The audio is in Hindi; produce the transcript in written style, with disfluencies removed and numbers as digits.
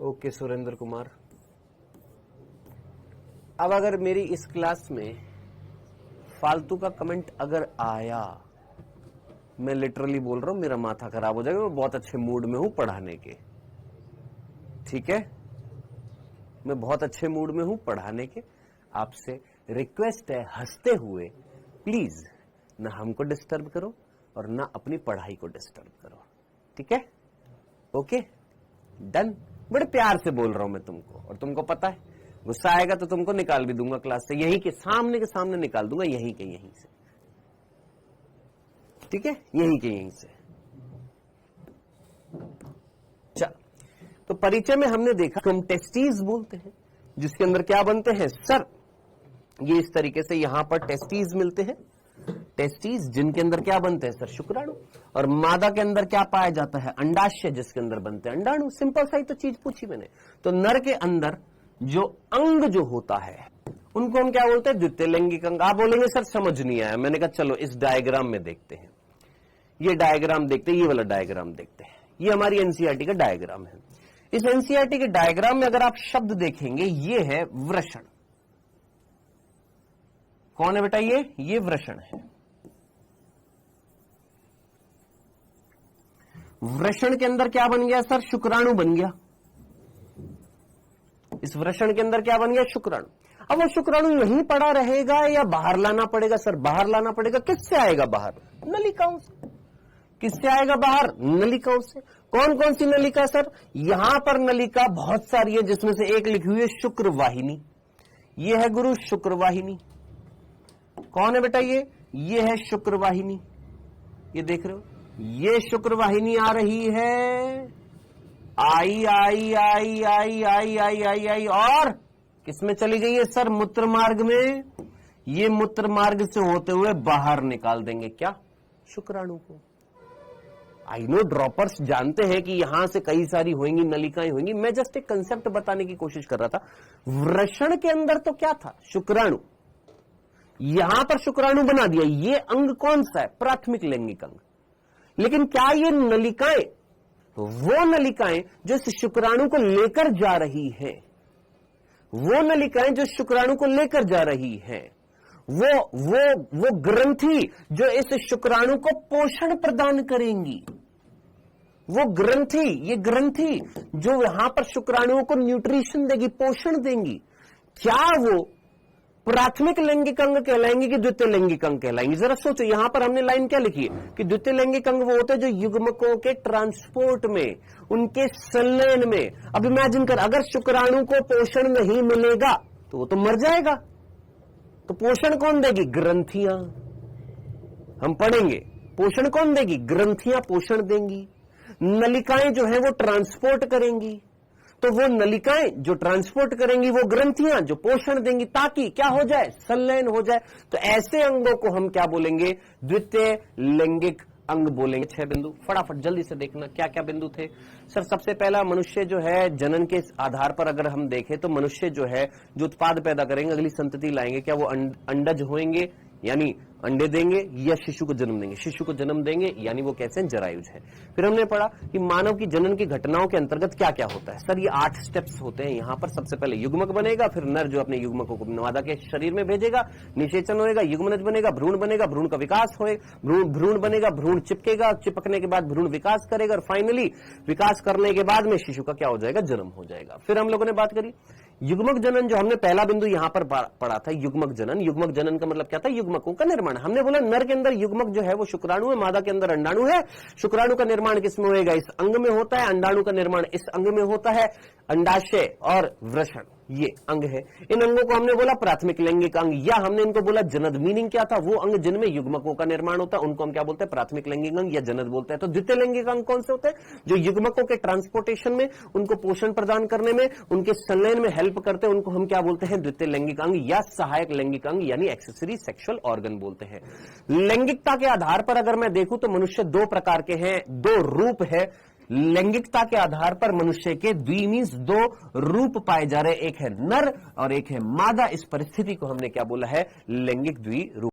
ओके सुरेंद्र कुमार। अब अगर मेरी इस क्लास में फालतू का कमेंट अगर आया, मैं लिटरली बोल रहा हूं मेरा माथा खराब हो जाएगा। मैं बहुत अच्छे मूड में हूं पढ़ाने के, ठीक है, मैं बहुत अच्छे मूड में हूं पढ़ाने के। आपसे रिक्वेस्ट है, हंसते हुए प्लीज ना हमको डिस्टर्ब करो और ना अपनी पढ़ाई को डिस्टर्ब करो, ठीक है? Okay done. बड़े प्यार से बोल रहा हूं मैं तुमको, और तुमको पता है गुस्सा आएगा तो तुमको निकाल भी दूंगा क्लास से, यहीं के सामने निकाल दूंगा, यहीं से, ठीक है, यहीं से। चल, तो परिचय में हमने देखा हम टेस्टीज बोलते हैं, जिसके अंदर क्या बनते हैं सर, ये इस तरीके से यहां पर टेस्टीज मिलते हैं, टेस्टीज जिनके अंदर क्या बनते हैं सर, शुक्राणु। और मादा के अंदर क्या पाया जाता है, अंडाशय, जिसके अंदर बनते हैं अंडाणु। सिंपल सा ही तो चीज पूछी मैंने। तो नर के अंदर जो अंग जो होता है उनको हम क्या बोलते हैं, द्वितीय लैंगिक अंग। आप बोलेंगे सर समझ नहीं आया, मैंने कहा चलो इस डायग्राम में देखते हैं। ये डायग्राम देखते हैं, ये वाला डायग्राम देखते हैं। ये हमारी एनसीईआरटी का डायग्राम है। इस एनसीईआरटी के डायग्राम में अगर आप शब्द देखेंगे, ये है वृषण। कौन है बेटा ये वृषण है। वृषण के अंदर क्या बन गया सर, शुक्राणु बन गया। इस वृषण के अंदर क्या बन गया, शुक्राणु। अब वो शुक्राणु यहीं पड़ा रहेगा या बाहर लाना पड़ेगा सर, बाहर लाना पड़ेगा। किससे आएगा बाहर, नलिकाओं से। किससे आएगा बाहर, नलिकाओं से। कौन कौन सी नलिका सर, यहां पर नलिका बहुत सारी है, जिसमें से एक लिखी हुई है शुक्रवाहिनी। ये है गुरु शुक्रवाहिनी। कौन है बेटा ये है शुक्रवाहिनी। ये देख रहे हो, ये शुक्रवाहिनी आ रही है, आई आई आई आई आई आई आई आई और किसमें चली गई है सर, मूत्र मार्ग में। ये मूत्र मार्ग से होते हुए बाहर निकाल देंगे क्या, शुक्राणु को। आई नो ड्रॉपर्स जानते हैं कि यहां से कई सारी होंगी नलिकाएं होंगी, मैं जस्ट एक कंसेप्ट बताने की कोशिश कर रहा था। वृषण के अंदर तो क्या था, शुक्राणु। यहां पर शुक्राणु बना दिया। ये अंग कौन सा है, प्राथमिक लैंगिक अंग। लेकिन क्या ये नलिकाएं, वो नलिकाएं जो इस शुक्राणु को लेकर जा रही है, वो नलिकाएं जो शुक्राणु को लेकर जा रही है, वो ग्रंथि जो इस शुक्राणु को पोषण प्रदान करेंगी, वो ग्रंथि, ये ग्रंथि जो यहां पर शुक्राणुओं को न्यूट्रिशन देगी, पोषण देंगी, क्या वो प्राथमिक लैंगिक अंग कहलाएंगे कि द्वितीय लैंगिक अंग कहलाएंगे। जरा सोचो, यहां पर हमने लाइन क्या लिखी है कि द्वितीय लैंगिक अंग वो होते हैं जो युग्मकों के ट्रांसपोर्ट में, उनके संलयन में। अब इमेजिन कर, अगर शुक्राणु को पोषण नहीं मिलेगा तो वो तो मर जाएगा। तो पोषण कौन देगी, ग्रंथियां। हम पढ़ेंगे पोषण कौन देगी, ग्रंथियां पोषण देंगी। नलिकाएं जो है वो ट्रांसपोर्ट करेंगी, तो वो नलिकाएं जो ट्रांसपोर्ट करेंगी, वो ग्रंथियां जो पोषण देंगी, ताकि क्या हो जाए, संलयन हो जाए। तो ऐसे अंगों को हम क्या बोलेंगे, द्वितीय लैंगिक अंग बोलेंगे। 6 बिंदु फटाफट जल्दी से देखना, क्या क्या बिंदु थे सर। सबसे पहला, मनुष्य जो है जनन के आधार पर अगर हम देखें तो मनुष्य जो है जो उत्पाद पैदा करेंगे, अगली संतति लाएंगे, क्या वो अंडज होंगे यानी अंडे देंगे, या शिशु को जन्म देंगे। शिशु को जन्म देंगे यानी वो कैसे जरायुज है। फिर हमने पढ़ा कि मानव की जनन की घटनाओं के अंतर्गत क्या क्या होता है सर, ये 8 स्टेप्स होते हैं। यहां पर सबसे पहले युग्मक बनेगा, फिर नर जो अपने युग्मकों को मादा के शरीर में भेजेगा, निषेचन होएगा, युग्मनज बनेगा, भ्रूण बनेगा, भ्रूण का विकास होएगा, भ्रूण बनेगा, भ्रूण चिपकेगा, चिपकने के बाद भ्रूण विकास करेगा, और फाइनली विकास करने के बाद में शिशु का क्या हो जाएगा, जन्म हो जाएगा। फिर हम लोगों ने बात करी युग्मक जनन, जो हमने पहला बिंदु यहां पर पढ़ा था, युग्मक जनन। युग्मक जनन का मतलब क्या था, युग्मकों का निर्माण। हमने बोला नर के अंदर युग्मक जो है वो शुक्राणु है, मादा के अंदर अंडाणु है। शुक्राणु का निर्माण किसमें होएगा, इस अंग में होता है। अंडाणु का निर्माण इस अंग में होता है, अंडाशय और वृषण ये अंग है। इन अंगों को हमने बोला प्राथमिक लैंगिक अंग, या हमने इनको बोला जनद। मीनिंग क्या था, वो अंग जिनमें युग्मकों का निर्माण होता है उनको हम क्या बोलते हैं, प्राथमिक लैंगिक अंग या जनद बोलते हैं। तो द्वितीय लैंगिक अंग कौन से होते हैं, जो युग्मकों के ट्रांसपोर्टेशन में, उनको पोषण प्रदान करने में, उनके संलयन में हेल्प करते हैं, उनको हम क्या बोलते हैं, द्वितीय लैंगिक अंग या सहायक लैंगिक अंग यानी एक्सेसरी सेक्सुअल ऑर्गन बोलते हैं। लैंगिकता के आधार पर अगर मैं देखूं तो मनुष्य 2 प्रकार के हैं, 2 रूप है। लैंगिकता के आधार पर मनुष्य के मीन्स 2 रूप पाए जा रहे, एक है नर और एक है मादा। इस परिस्थिति को हमने क्या बोला है, लैंगिक द्विरूप।